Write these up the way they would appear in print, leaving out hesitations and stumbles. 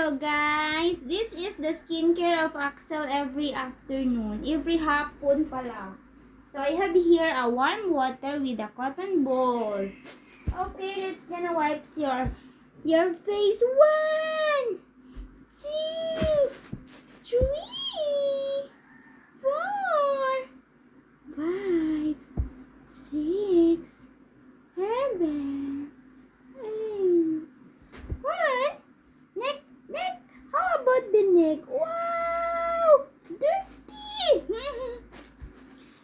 Hello guys! This is the skincare of Axel every afternoon. Every hapon pala. So I have here a warm water with a cotton balls. Okay, let's gonna wipe your face. 1, 2, 3, 4, 5, 6, 7, 8. What? Neck. How about the neck? Wow! Dirty!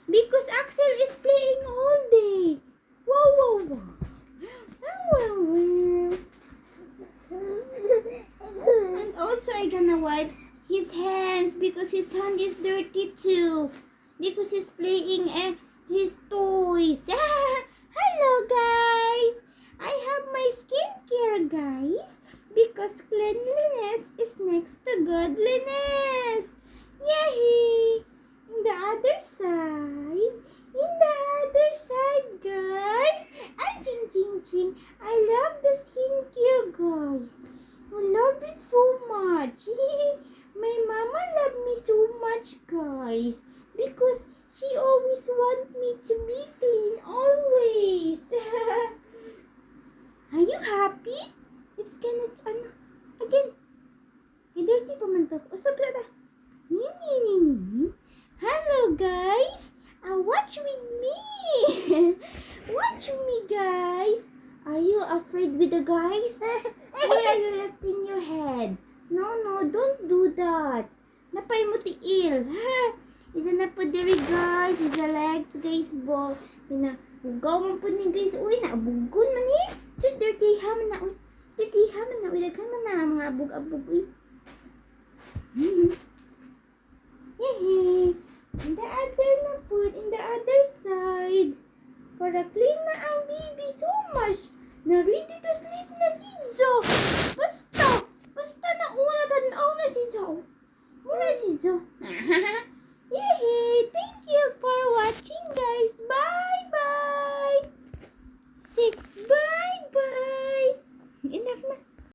Because Axel is playing all day. Wow. And also I gonna wipe his hands because his hand is dirty too. Because he's playing his toys. Hello guys! I have my skincare guys. Because cleanliness is next to godliness. Yay! In the other side, guys. And ching. I love the skincare, guys. I love it so much. My mama loved me so much, guys. Because she always want me to be clean, always. Are you happy? It's gonna, again. Dirty pa man to. Usap na ta. Ni. Hello, guys. Watch with me. Watch me, guys. Are you afraid with the guys? Why are you lifting your head? No, don't do that. Napay mo tiil. Isa na po diri, guys. Isa legs, guys, ball. Hugaw man po ni, guys. Uy, naabugon man eh. Just dirty ha man na, uy. Dirty ha man na, uy. Daghan man na mga abog-abog, uy. Yay! In the other side. Para clean na ang baby so much. Na ready to sleep na